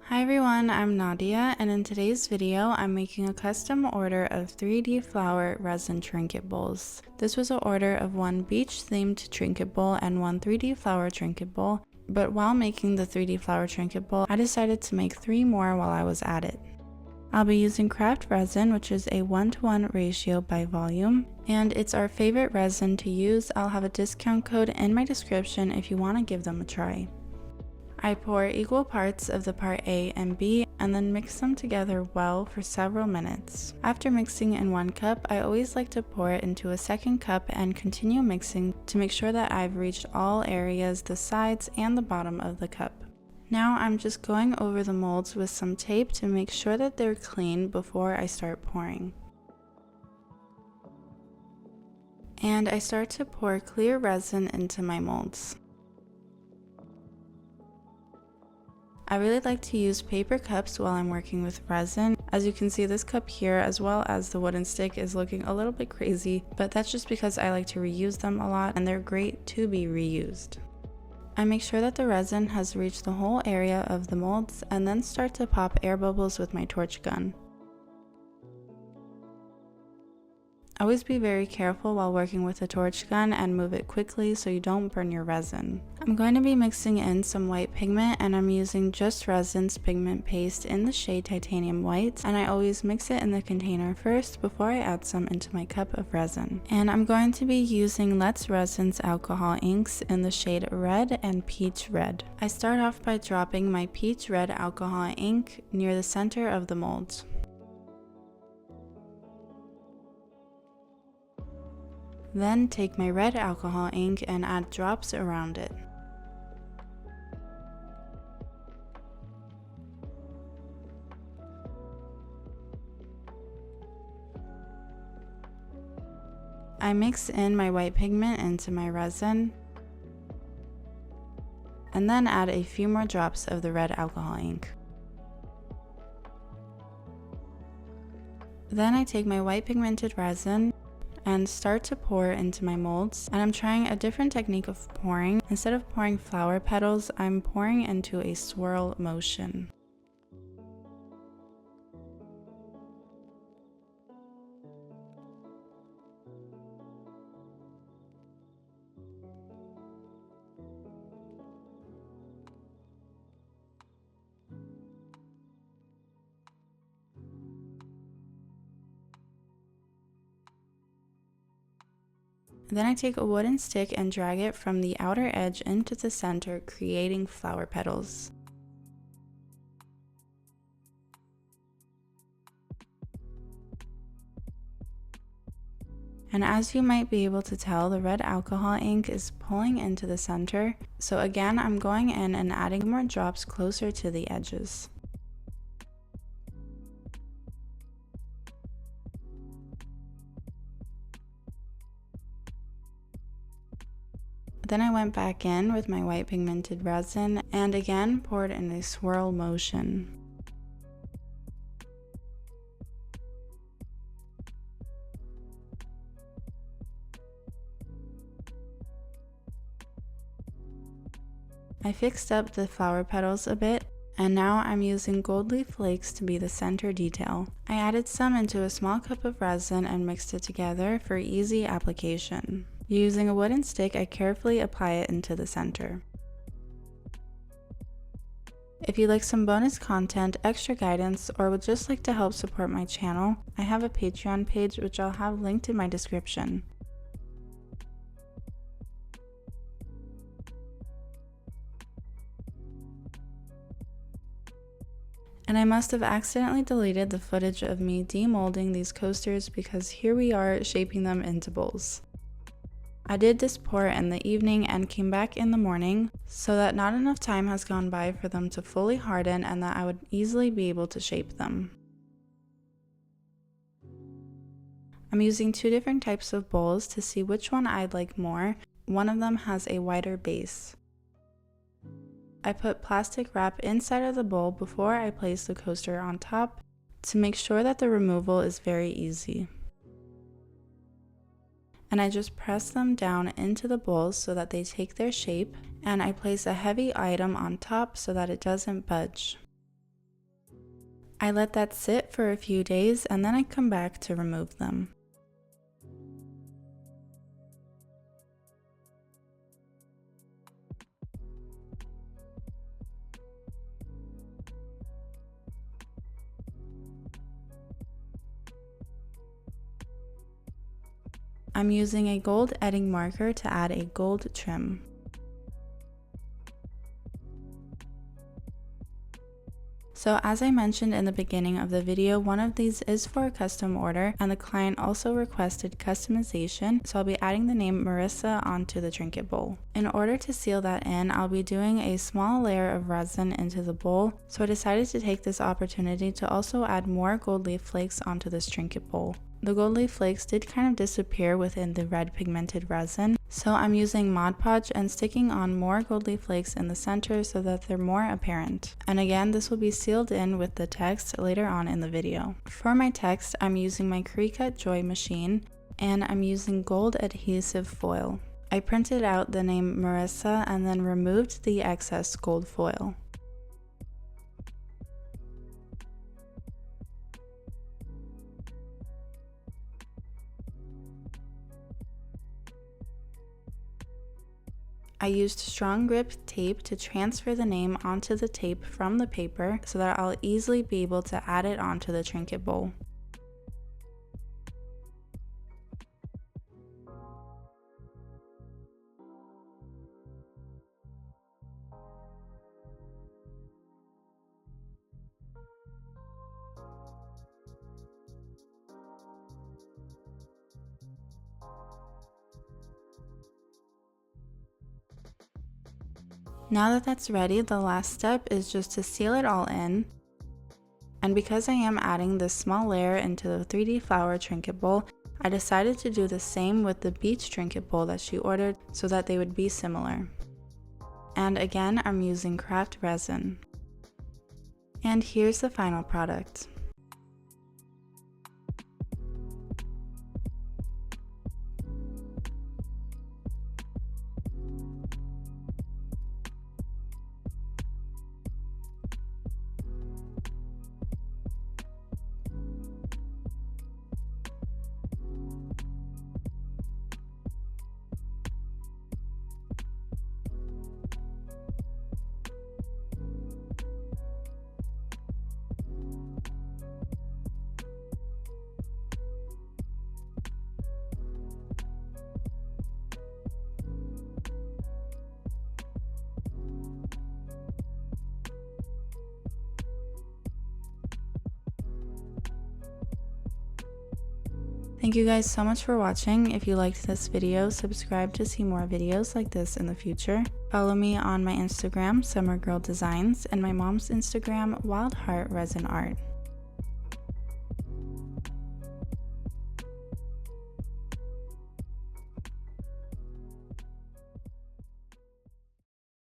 Hi everyone, I'm Nadia, and in today's video, I'm making a custom order of 3D flower resin trinket bowls. This was an order of one beach-themed trinket bowl and one 3D flower trinket bowl, but while making the 3D flower trinket bowl, I decided to make 3 more while I was at it. I'll be using craft resin, which is a 1:1 ratio by volume, and it's our favorite resin to use. I'll have a discount code in my description if you want to give them a try. I pour equal parts of the part A and B and then mix them together well for several minutes. After mixing in one cup, I always like to pour it into a second cup and continue mixing to make sure that I've reached all areas, the sides and the bottom of the cup. Now I'm just going over the molds with some tape to make sure that they're clean before I start pouring. And I start to pour clear resin into my molds. I really like to use paper cups while I'm working with resin. As you can see, this cup here as well as the wooden stick is looking a little bit crazy, but that's just because I like to reuse them a lot and they're great to be reused. I make sure that the resin has reached the whole area of the molds and then start to pop air bubbles with my torch gun. Always be very careful while working with a torch gun and move it quickly so you don't burn your resin. I'm going to be mixing in some white pigment, and I'm using Just Resin's pigment paste in the shade Titanium White, and I always mix it in the container first before I add some into my cup of resin. And I'm going to be using Let's Resin's alcohol inks in the shade Red and Peach Red. I start off by dropping my Peach Red alcohol ink near the center of the mold. Then take my red alcohol ink and add drops around it. I mix in my white pigment into my resin, and then add a few more drops of the red alcohol ink. Then I take my white pigmented resin and start to pour into my molds, and I'm trying a different technique of pouring. Instead of pouring flower petals, I'm pouring into a swirl motion. Then I take a wooden stick and drag it from the outer edge into the center, creating flower petals. And as you might be able to tell, the red alcohol ink is pulling into the center. So again, I'm going in and adding more drops closer to the edges. Then I went back in with my white pigmented resin and again poured in a swirl motion. I fixed up the flower petals a bit, and now I'm using gold leaf flakes to be the center detail. I added some into a small cup of resin and mixed it together for easy application. Using a wooden stick, I carefully apply it into the center. If you'd like some bonus content, extra guidance, or would just like to help support my channel, I have a Patreon page which I'll have linked in my description. And I must have accidentally deleted the footage of me demolding these coasters because here we are shaping them into bowls. I did this pour in the evening and came back in the morning so that not enough time has gone by for them to fully harden and that I would easily be able to shape them. I'm using 2 different types of bowls to see which one I'd like more. One of them has a wider base. I put plastic wrap inside of the bowl before I place the coaster on top to make sure that the removal is very easy. And I just press them down into the bowls so that they take their shape, and I place a heavy item on top so that it doesn't budge. I let that sit for a few days and then I come back to remove them. I'm using a gold edging marker to add a gold trim. So as I mentioned in the beginning of the video, one of these is for a custom order and the client also requested customization, so I'll be adding the name Marissa onto the trinket bowl. In order to seal that in, I'll be doing a small layer of resin into the bowl, so I decided to take this opportunity to also add more gold leaf flakes onto this trinket bowl. The gold leaf flakes did kind of disappear within the red pigmented resin, so I'm using Mod Podge and sticking on more gold leaf flakes in the center so that they're more apparent. And again, this will be sealed in with the text later on in the video. For my text, I'm using my Cricut Joy machine and I'm using gold adhesive foil. I printed out the name Marissa and then removed the excess gold foil. I used strong grip tape to transfer the name onto the tape from the paper so that I'll easily be able to add it onto the trinket bowl. Now that that's ready, the last step is just to seal it all in. And because I am adding this small layer into the 3D flower trinket bowl, I decided to do the same with the beach trinket bowl that she ordered so that they would be similar. And again, I'm using craft resin. And here's the final product. Thank you guys so much for watching. If you liked this video, subscribe to see more videos like this in the future. Follow me on my Instagram, Summer Girl Designs, and my mom's Instagram, Wild Heart Resin Art.